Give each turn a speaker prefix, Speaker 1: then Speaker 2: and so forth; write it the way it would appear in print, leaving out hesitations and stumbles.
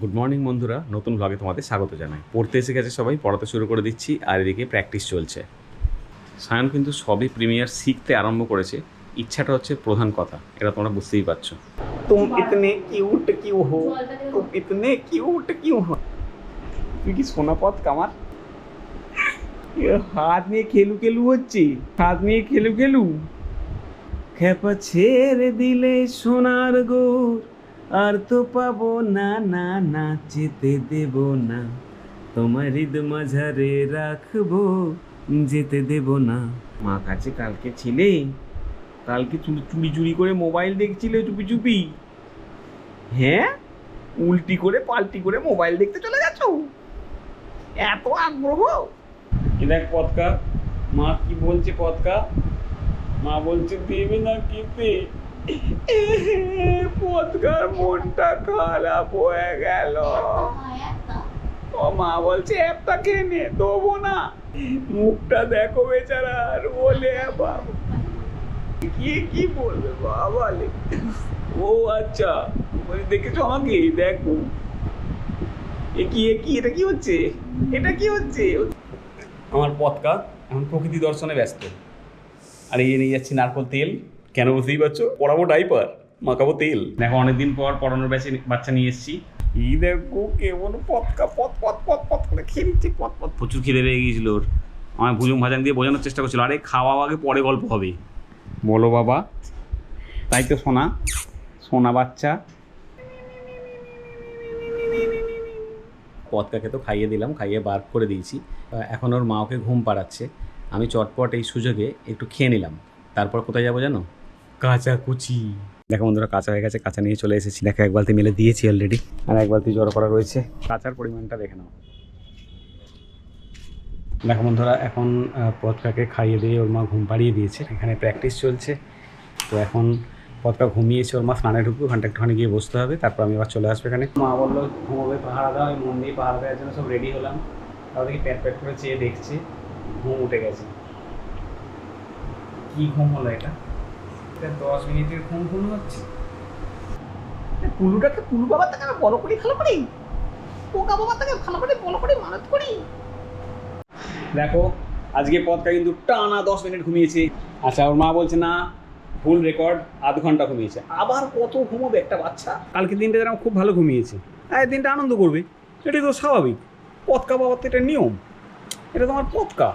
Speaker 1: Good morning বন্ধুরা, নতুন ব্লগে তোমাদের স্বাগত জানাই। পড়তে এসে গেছে সবাই, পড়াতে শুরু করে দিচ্ছি, আর এদিকে প্র্যাকটিস চলছে। সায়ন কিন্তু সবই প্রিমিয়ার শিখতে আরম্ভ করেছে, ইচ্ছাটা হচ্ছে প্রধান কথা, এটা তোমরা বুঝতেই পারছো। তুম ইতনে কিউট কিউ হো, তুম ইতনে কিউট কিউ হো। তুই কি সোনাপথ কামার? হাত নিয়ে খেলু খেলু হচ্ছে, হাত নিয়ে খেলু খেলু। খেপা ছেড়ে দিলে সোনার গোর, আর তো পাবো না, না না যেতে দেব না, তোমার হৃদ মাঝারে রাখবো, যেতে দেব না। মা কাছে কালকে ছিলে, কালকে চুরি চুরি করে মোবাইল দেখছিলে চুপি চুপি। হ্যাঁ, উল্টি করে পাল্টি করে মোবাইল দেখতে চলে গেছো, এত আগ্রহ। কি দেখ পদকা, মা কি বলছে পদকা, মা বলছে দেবে না খেতে। পদকার মনটা খারাপ হয়ে গেল। ও মা বলছে একটা খেয়ে নে, দেবো না। মুখটা দেখো বেচারার, বলে বাবা কি বলবে বাবা। ও আচ্ছা, দেখেছো আমাকে, দেখো এটা কি হচ্ছে, এটা কি হচ্ছে। আমার পদকা এখন প্রকৃতি দর্শনে ব্যস্ত, আর এই নিয়ে যাচ্ছি নারকল তেল। কেন বুঝতেই পারছো, পড়াবো ডাইপার, মাখাবো তেল। দেখো অনেকদিন পর পড়ানোর বাচ্চা নিয়ে এসেছি। এই দেখো কেমন পতকা পত পত পত পত করে খেয়ে নিচ্ছে, পত পত। প্রচুর খিদে লেগে গিয়েছিল ওর, আমার ভুজুং ভাজাং দিয়ে বোঝানোর চেষ্টা করছিল, আরে খাওয়া আগে পরে গল্প হবে। বলো বাবা, তাই তো সোনা, সোনা বাচ্চা। পদকাকে তো খাইয়ে দিলাম, খাইয়ে বার করে দিয়েছি। এখন ওর মা ওকে ঘুম পাড়াচ্ছে, আমি চটপট এই সুযোগে একটু খেয়ে নিলাম। তারপর কোথায় যাবো জানো, কাঁচা কুচি। দেখো বন্ধুরা, কাঁচা হয়ে গেছে, কাঁচা নিয়ে চলে এসেছি। দেখো এক বালতি মেলে দিয়েছি অলরেডি, আর এক বালতি জড়ো করা রয়েছে। কাঁচার পরিমাণটা দেখে নাও। দেখো বন্ধুরা, এখন পদকাকে খাইয়ে দিয়ে ওর মা ঘুম পাড়িয়ে দিয়েছে। এখানে প্র্যাকটিস চলছে, তো এখন পদকা ঘুমিয়েছে, ওর মা স্নানে ঢুকবে, ওখানটা একটুখানি গিয়ে বসতে হবে, তারপর আমি আবার চলে আসবো এখানে। মা বললো ঘুমোবে, পাহারা দাও, আমি মন দিয়ে পাহারা দেওয়ার জন্য সব রেডি হলাম। তাদেরকে প্যাট প্যাট করে চেয়ে দেখছি, ঘুম উঠে গেছে। কি ঘুম হলো এটা, 10 মিনিটের ঘুম হচ্ছে। পুলুটাকে, পুলু বাবাটাকে আমি বড় করি, ভালো করি, পোকা বাবাটাকে ভালো করে বড় করে মানত করি। দেখো আজকে পদকা কিন্তু টানা 10 মিনিট ঘুমিয়েছে। আচ্ছা, ওর মা বলছে না, ফুল রেকর্ড, আধ ঘন্টা ঘুমিয়েছে। আবার কত ঘুমোবে একটা বাচ্চা? কালকে দিনটা যেন খুব ভালো ঘুমিয়েছে, এই দিনটা আনন্দ করবে, এটাই তো স্বাভাবিক। পদকা বাবার তো এটা নিয়ম, এটা তোমার পদকা।